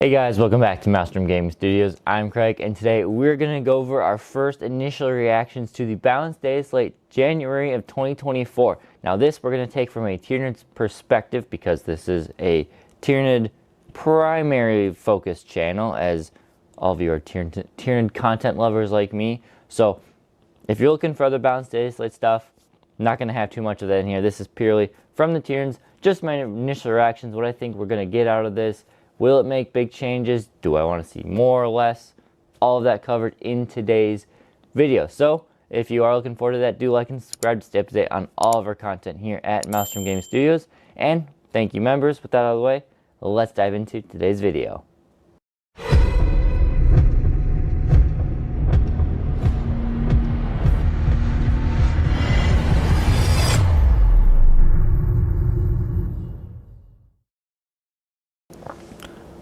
Hey guys, welcome back to Maelstrom Gaming Studios. I'm Craig, and today we're going to go over our first initial reactions to the balanced Dataslate January of 2024. Now this we're going to take from a Tyranid perspective because this is a Tyranid primary focus channel, as all of you are Tyranid content lovers like me. So if you're looking for other balanced Dataslate stuff, I'm not going to have too much of that in here. This is purely from the Tyranids, just my initial reactions, what I think we're going to get out of this. Will it make big changes? Do I want to see more or less? All of that covered in today's video. So if you are looking forward to that, do like and subscribe to stay up to date on all of our content here at Maelstrom Gaming Studios. And thank you, members. With that out of the way, let's dive into today's video.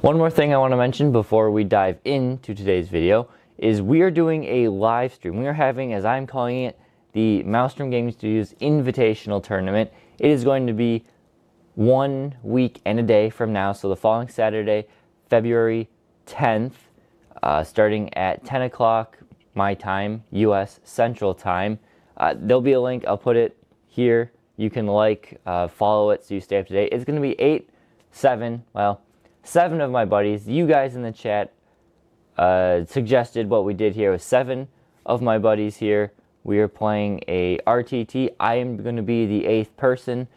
One more thing I want to mention before we dive into today's video is we are doing a live stream. We are having, as I'm calling it, the Maelstrom Gaming Studios Invitational Tournament. It is going to be 1 week and a day from now, so the following Saturday, February 10th, starting at 10 o'clock my time, US Central Time. There'll be a link. I'll put it here. You can follow it so you stay up to date. It's going to be 7 of my buddies. You guys in the chat suggested what we did here with 7 of my buddies here. We are playing a RTT. I am going to be the 8th person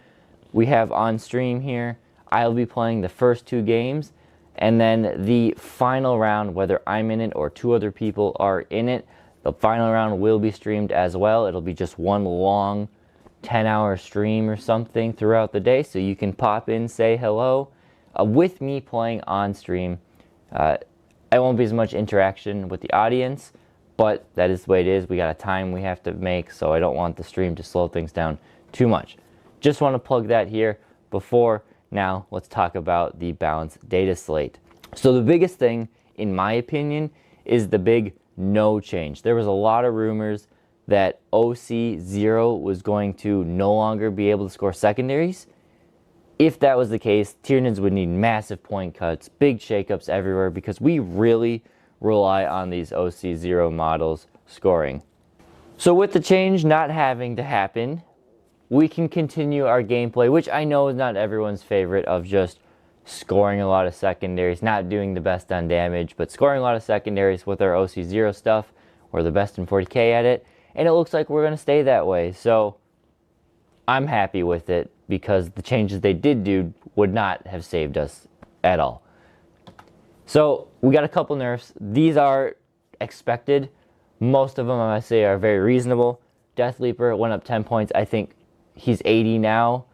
we have on stream here. I'll be playing the first 2 games, and then the final round, whether I'm in it or 2 other people are in it, the final round will be streamed as well. It'll be just one long 10-hour stream or something throughout the day, so you can pop in, say hello. With me playing on stream, I won't be as much interaction with the audience, but that is the way it is. We got a time we have to make, so I don't want the stream to slow things down too much. Just want to plug that here before. Now let's talk about the balanced data slate. So the biggest thing, in my opinion, is the big no change. There was a lot of rumors that OC0 was going to no longer be able to score secondaries. If that was the case, Tyranids would need massive point cuts, big shakeups everywhere, because we really rely on these OC0 models scoring. So with the change not having to happen, we can continue our gameplay, which I know is not everyone's favorite, of just scoring a lot of secondaries, not doing the best on damage, but scoring a lot of secondaries with our OC0 stuff. We're the best in 40k at it, and it looks like we're going to stay that way. So I'm happy with it, because the changes they did do would not have saved us at all. So we got a couple nerfs. These are expected. Most of them, I must say, are very reasonable. Death Leaper went up 10 points. I think he's 80 now.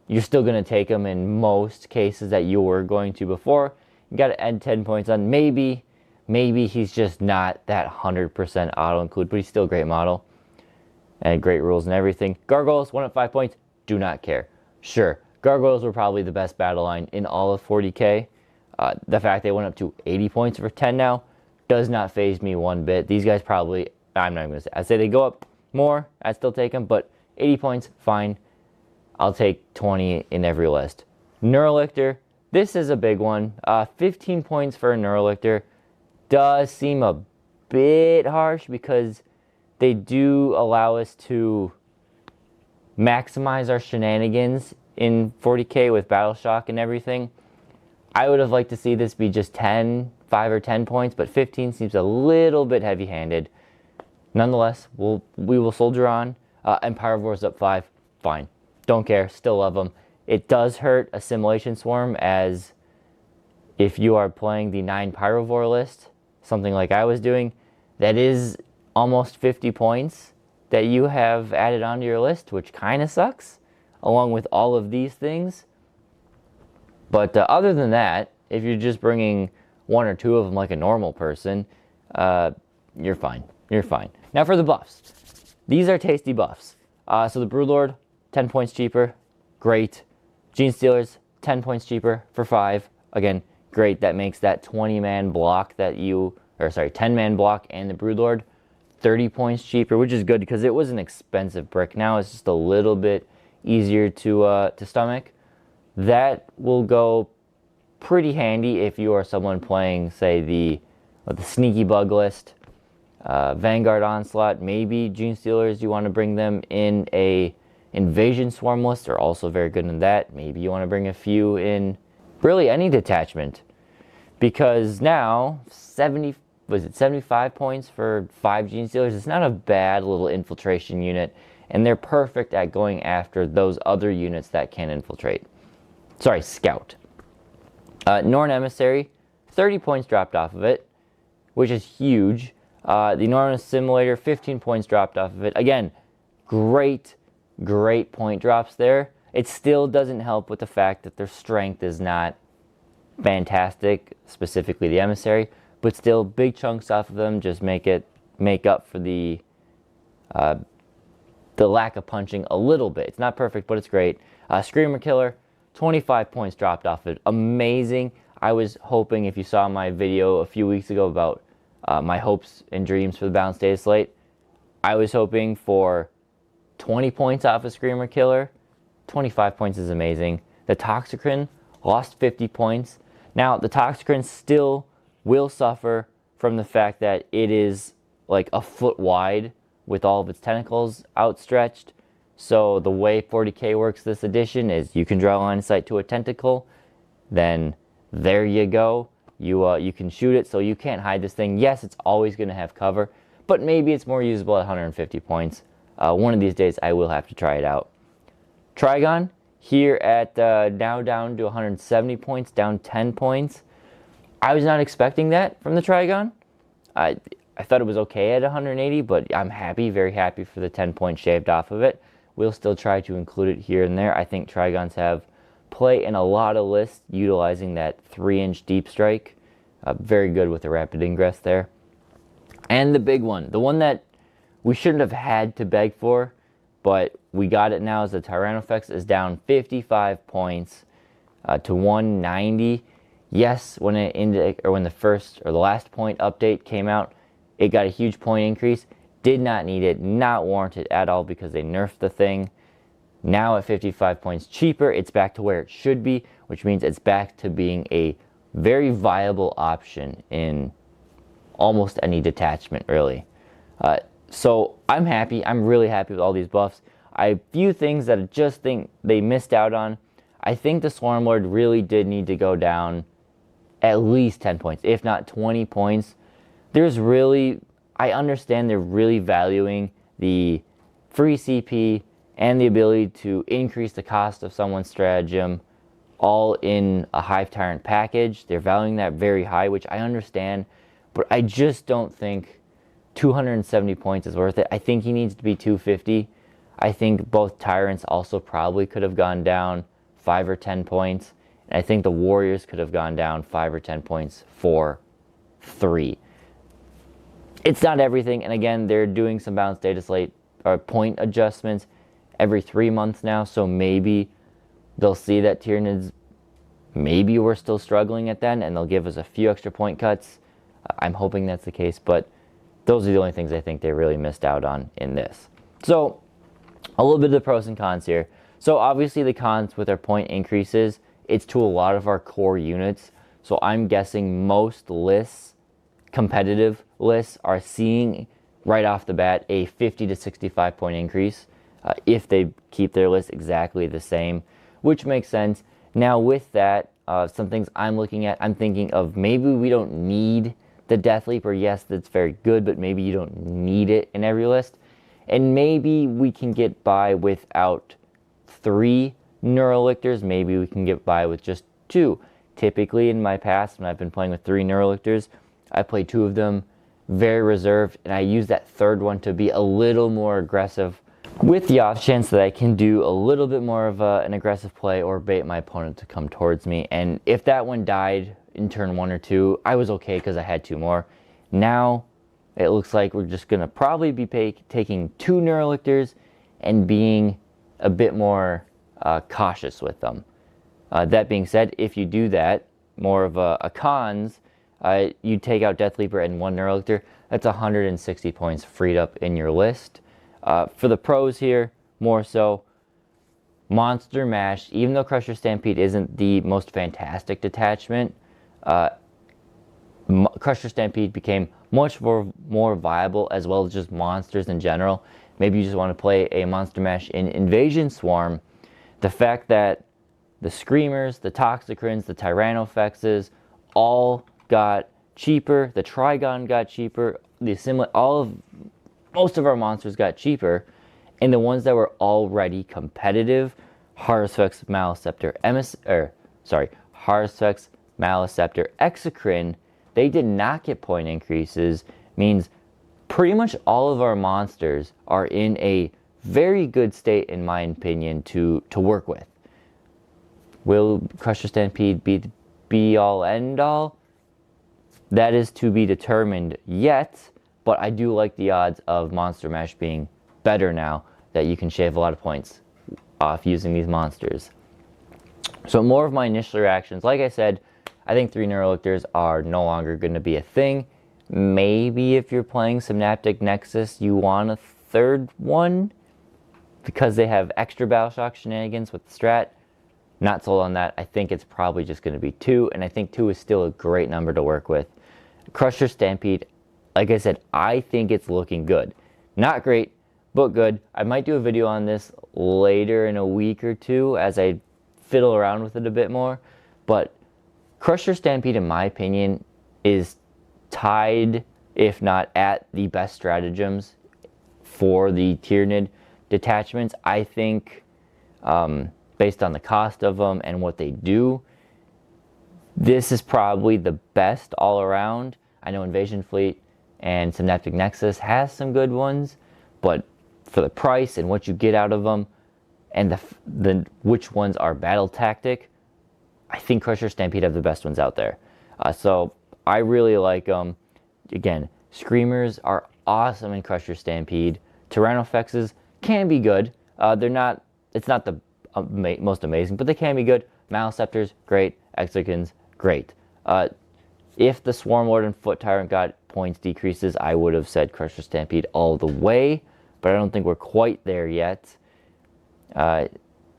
You're still going to take him in most cases that you were going to before. You got to add 10 points on. Maybe he's just not that 100% auto-include, but he's still a great model. And great rules and everything. Gargoyles went up 5 points. Do not care. Sure, Gargoyles were probably the best battle line in all of 40k. The fact they went up to 80 points for 10 now does not faze me one bit. These guys probably, I'm not even going to say, I'd say they go up more, I'd still take them, but 80 points, fine. I'll take 20 in every list. Neurolictor, this is a big one. 15 points for a Neurolictor does seem a bit harsh, because they do allow us to maximize our shenanigans in 40k with Battle Shock and everything. I would have liked to see this be just 5 or 10 points, but 15 seems a little bit heavy-handed. Nonetheless, we will soldier on. And Pyrovore's up 5, fine. Don't care, still love them. It does hurt Assimilation Swarm, as if you are playing the 9 Pyrovore list, something like I was doing, that is almost 50 points that you have added onto your list, which kind of sucks, along with all of these things. But other than that, if you're just bringing 1 or 2 of them like a normal person, you're fine. You're fine. Now for the buffs. These are tasty buffs. So the Broodlord, 10 points cheaper. Great. Gene Stealers, 10 points cheaper for 5. Again, great. That makes that 20-man block 10-man block and the Broodlord 30 points cheaper, which is good, because it was an expensive brick. Now it's just a little bit easier to stomach. That will go pretty handy if you are someone playing, say, the Sneaky Bug list, Vanguard Onslaught, maybe Gene Stealers, you want to bring them in a Invasion Swarm list, are also very good in that. Maybe you want to bring a few in really any detachment, because now 75 points for 5 Gene Stealers? It's not a bad little infiltration unit, and they're perfect at going after those other units that can infiltrate. Sorry, scout. Norn Emissary, 30 points dropped off of it, which is huge. The Norn Assimilator, 15 points dropped off of it. Again, great point drops there. It still doesn't help with the fact that their strength is not fantastic, specifically the Emissary, but still big chunks off of them just make up for the lack of punching a little bit. It's not perfect, but it's great. Screamer Killer, 25 points dropped off of it. Amazing. I was hoping, if you saw my video a few weeks ago about my hopes and dreams for the balanced Dataslate, I was hoping for 20 points off of Screamer Killer. 25 points is amazing. The Toxicrin lost 50 points. Now, the Toxicrin still will suffer from the fact that it is like a foot wide with all of its tentacles outstretched. So the way 40k works this edition is you can draw a line of sight to a tentacle, then there you go. You can shoot it, so you can't hide this thing. Yes, it's always going to have cover, but maybe it's more usable at 150 points. One of these days I will have to try it out. Trigon, here at now down to 170 points, down 10 points. I was not expecting that from the Trigon. I thought it was okay at 180, but I'm happy, very happy for the 10 points shaved off of it. We'll still try to include it here and there. I think Trigons have play in a lot of lists utilizing that 3-inch deep strike. Very good with the rapid ingress there. And the big one, the one that we shouldn't have had to beg for, but we got it now, is the Tyranofex is down 55 points to 190. Yes, when the last point update came out, it got a huge point increase. Did not need it, not warranted at all, because they nerfed the thing. Now at 55 points cheaper, it's back to where it should be, which means it's back to being a very viable option in almost any detachment, really. So I'm happy. I'm really happy with all these buffs. A few things that I just think they missed out on. I think the Swarmlord really did need to go down at least 10 points, if not 20 points. I understand they're really valuing the free CP and the ability to increase the cost of someone's stratagem all in a Hive Tyrant package. They're valuing that very high, which I understand, but I just don't think 270 points is worth it. I think he needs to be 250. I think both Tyrants also probably could have gone down 5 or 10 points. And I think the Warriors could have gone down 5 or 10 points for 3. It's not everything, and again, they're doing some balanced Dataslate or point adjustments every 3 months now, so maybe they'll see that Tyranids, maybe we're still struggling at then, and they'll give us a few extra point cuts. I'm hoping that's the case, but those are the only things I think they really missed out on in this. So, a little bit of the pros and cons here. So obviously the cons with our point increases, it's to a lot of our core units. So I'm guessing most lists, competitive lists, are seeing right off the bat a 50 to 65 point increase if they keep their list exactly the same, which makes sense. Now with that, some things I'm looking at, I'm thinking of maybe we don't need the Death Leaper. Yes, that's very good, but maybe you don't need it in every list. And maybe we can get by without 3 Neurolictors. Maybe we can get by with just 2. Typically in my past, when I've been playing with 3 Neurolictors, I play 2 of them very reserved, and I use that third one to be a little more aggressive with the off chance that I can do a little bit more of an aggressive play or bait my opponent to come towards me. And if that one died in turn 1 or 2, I was okay because I had 2 more. Now it looks like we're just going to probably be taking 2 Neurolictors and being a bit more cautious with them. That being said, if you do that, more of a cons, you take out Death Leaper and 1 Neurolictor, that's 160 points freed up in your list. For the pros here, more so, Monster Mash, even though Crusher Stampede isn't the most fantastic detachment, Crusher Stampede became much more viable, as well as just monsters in general. Maybe you just want to play a Monster Mash in Invasion Swarm. The fact that the Screamers, the Toxicrins, the Tyrannofexes all got cheaper, the Trigon got cheaper, most of our monsters got cheaper, and the ones that were already competitive, Haruspex, Maleceptor, Haruspex, Maleceptor, Exocrine, they did not get point increases. Means pretty much all of our monsters are in a very good state, in my opinion, to work with. Will Crusher Stampede be the be-all, end-all? That is to be determined yet, but I do like the odds of Monster Mash being better now that you can shave a lot of points off using these monsters. So more of my initial reactions. Like I said, I think 3 Neurolictors are no longer going to be a thing. Maybe if you're playing Synaptic Nexus, you want a third one because they have extra Battleshock shenanigans with the strat. Not sold on that. I think it's probably just going to be 2, and I think 2 is still a great number to work with. Crusher Stampede, like I said, I think it's looking good. Not great, but good. I might do a video on this later in a week or two as I fiddle around with it a bit more, but Crusher Stampede, in my opinion, is tied, if not at, the best stratagems for the Tyranid detachments. I think, based on the cost of them and what they do, this is probably the best all around. I know Invasion Fleet and Synaptic Nexus has some good ones, but for the price and what you get out of them, and which ones are battle tactic, I think Crusher Stampede have the best ones out there. So I really like them. Again, Screamers are awesome in Crusher Stampede. Tyrannofexes can be good. It's not the most amazing, but they can be good. Maleceptors, great. Exocrines, great. If the Swarm Lord and Foot Tyrant got points decreases, I would have said Crusher Stampede all the way, but I don't think we're quite there yet. But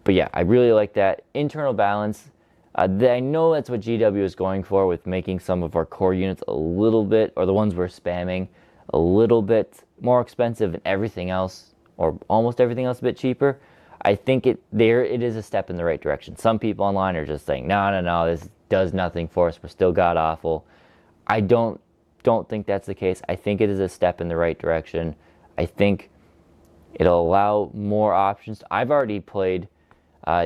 yeah, I really like that. Internal balance. I know that's what GW is going for with making some of our core units a little bit, or the ones we're spamming, a little bit more expensive and everything else, or almost everything else a bit cheaper. I think it is a step in the right direction. Some people online are just saying, no, this does nothing for us. We're still god-awful. I don't think that's the case. I think it is a step in the right direction. I think it'll allow more options. I've already played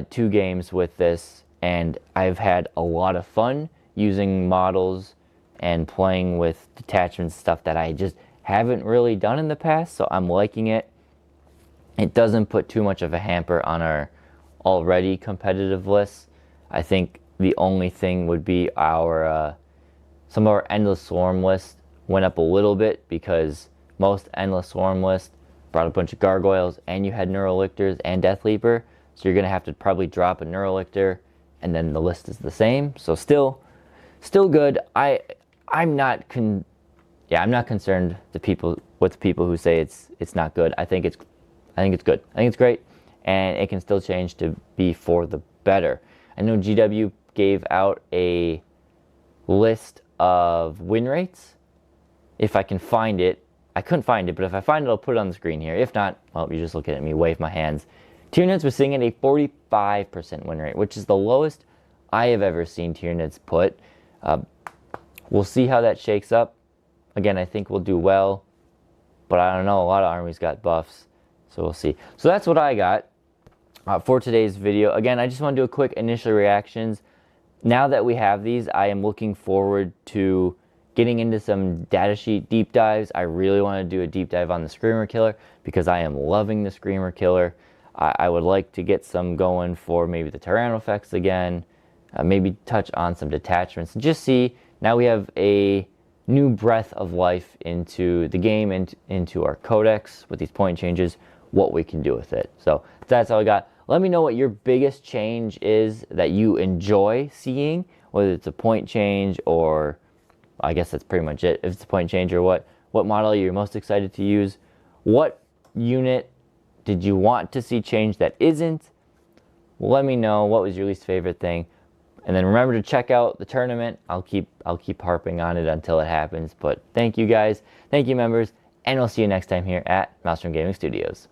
2 games with this, and I've had a lot of fun using models and playing with detachments, stuff that I just haven't really done in the past, so I'm liking it. It doesn't put too much of a hamper on our already competitive lists. I think the only thing would be some of our Endless Swarm lists went up a little bit because most Endless Swarm lists brought a bunch of Gargoyles, and you had Neurolictors and Death Leaper, so you're going to have to probably drop a Neurolictor, and then the list is the same. So still good. I'm not concerned with the people who say it's not good. I think it's good. I think it's great, and it can still change to be for the better. I know GW gave out a list of win rates. If I can find it, I couldn't find it, but if I find it, I'll put it on the screen here. If not, well, you're just looking at me wave my hands. Tyranids was sitting at a 45% win rate, which is the lowest I have ever seen Tyranids put. We'll see how that shakes up. Again, I think we'll do well, but I don't know. A lot of armies got buffs, so we'll see. So that's what I got for today's video. Again, I just want to do a quick initial reactions. Now that we have these, I am looking forward to getting into some datasheet deep dives. I really want to do a deep dive on the Screamer Killer because I am loving the Screamer Killer. I would like to get some going for maybe the Tyrannofex again, maybe touch on some detachments, and just see. Now we have a new breath of life into the game and into our codex with these point changes, what we can do with it. So that's all I got. Let me know what your biggest change is that you enjoy seeing, whether it's a point change or, I guess that's pretty much it. If it's a point change, or what model you're most excited to use. What unit did you want to see change that isn't? Let me know what was your least favorite thing. And then remember to check out the tournament. I'll keep harping on it until it happens. But thank you guys, thank you members, and we'll see you next time here at Maelstrom Gaming Studios.